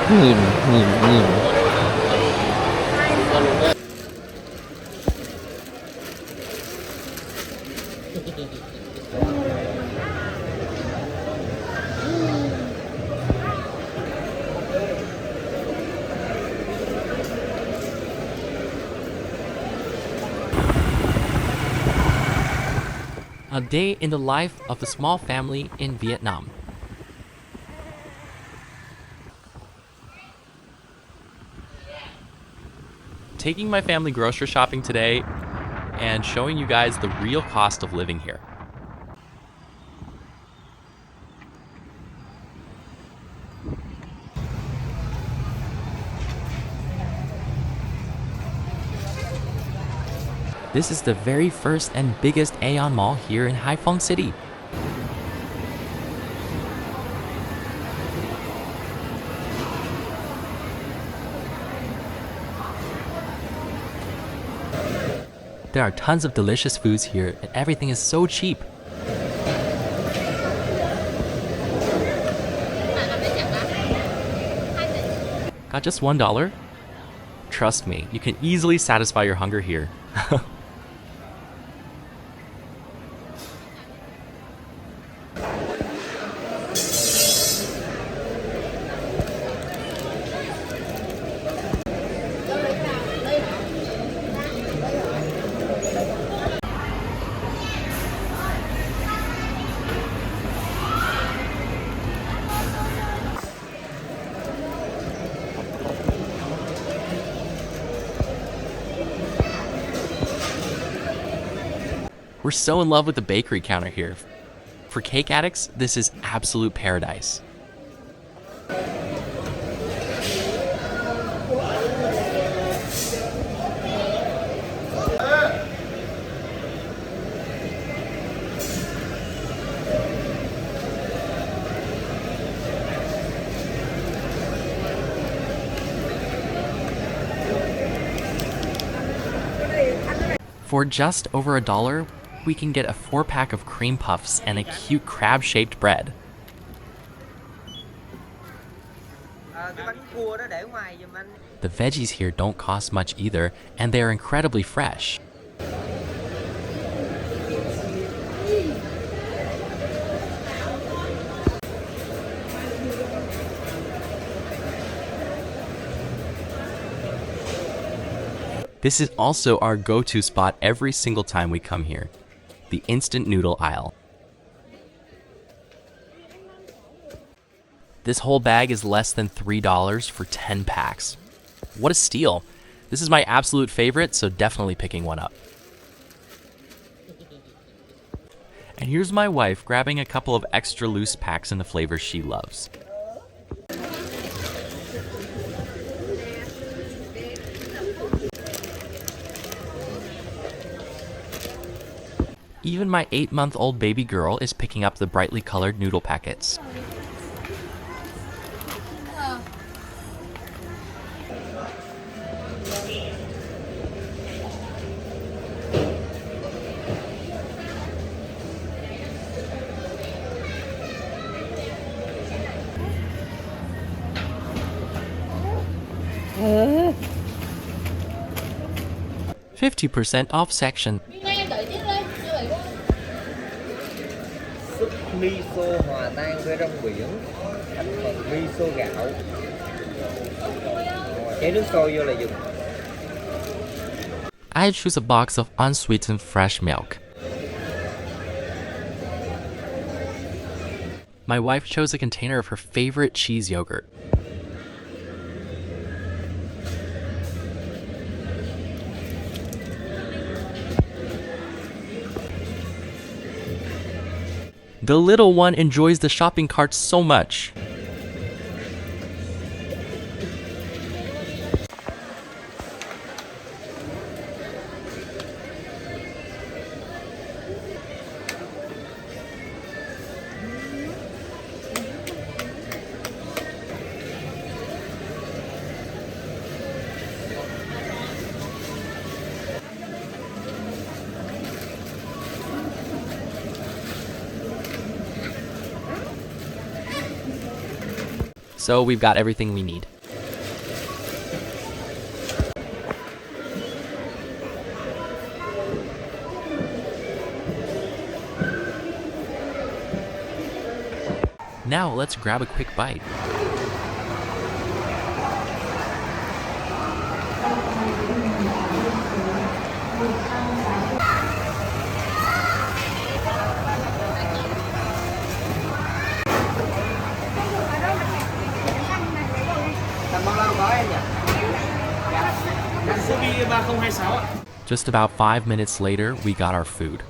nhìn nhìn nhìn A day in the life of a small family in Vietnam. Taking my family grocery shopping today and showing you guys the real cost of living here. This is the very first and biggest Aeon Mall here in Haiphong City. There are tons of delicious foods here and everything is so cheap. Got just $1? Trust me, you can easily satisfy your hunger here. We're so in love with the bakery counter here. For cake addicts, this is absolute paradise. For just over $1, we can get a 4-pack of cream puffs and a cute crab-shaped bread. The veggies here don't cost much either, and they are incredibly fresh. This is also our go-to spot every single time we come here, the instant noodle aisle. This whole bag is less than $3 for 10 packs. What a steal! This is my absolute favorite, so definitely picking one up. And here's my wife grabbing a couple of extra loose packs in the flavors she loves. Even my 8-month-old baby girl is picking up the brightly colored noodle packets. Ê, 50% off section. Súp miso hòa tan với rong biển, thành phần miso gạo. Chế nước sôi vô là dùng. I choose a box of unsweetened fresh milk. My wife chose a container of her favorite cheese yogurt. The little one enjoys the shopping cart so much. So we've got everything we need. Now let's grab a quick bite. Just about 5 minutes later, we got our food.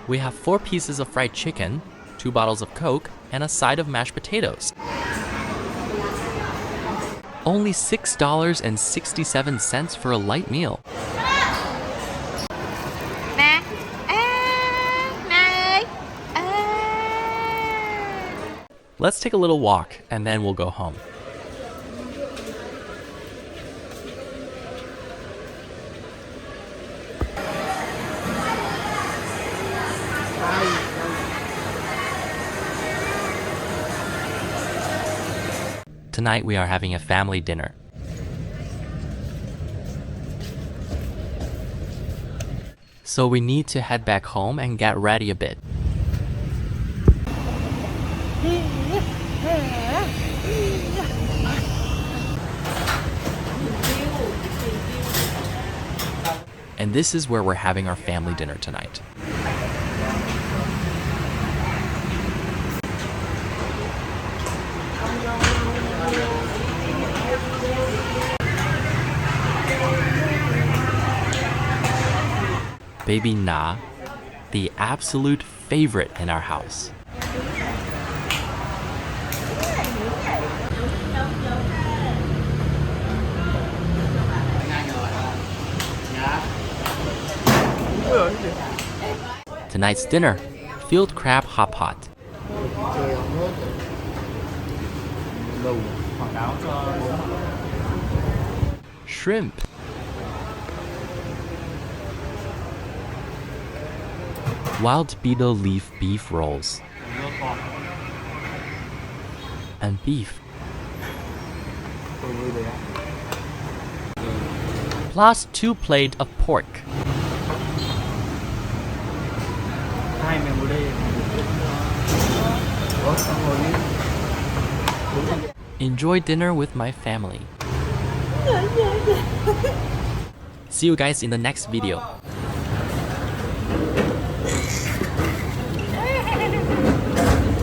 We have 4 pieces of fried chicken, 2 bottles of Coke, and a side of mashed potatoes. Only $6.67 for a light meal. Let's take a little walk and then we'll go home. Tonight we are having a family dinner. So we need to head back home and get ready a bit. And this is where we're having our family dinner tonight. Baby Na, the absolute favorite in our house. Tonight's dinner, field crab hot pot. Shrimp. Wild beetle leaf beef rolls. And beef. Plus 2 plates of pork. Enjoy dinner with my family. See you guys in the next video.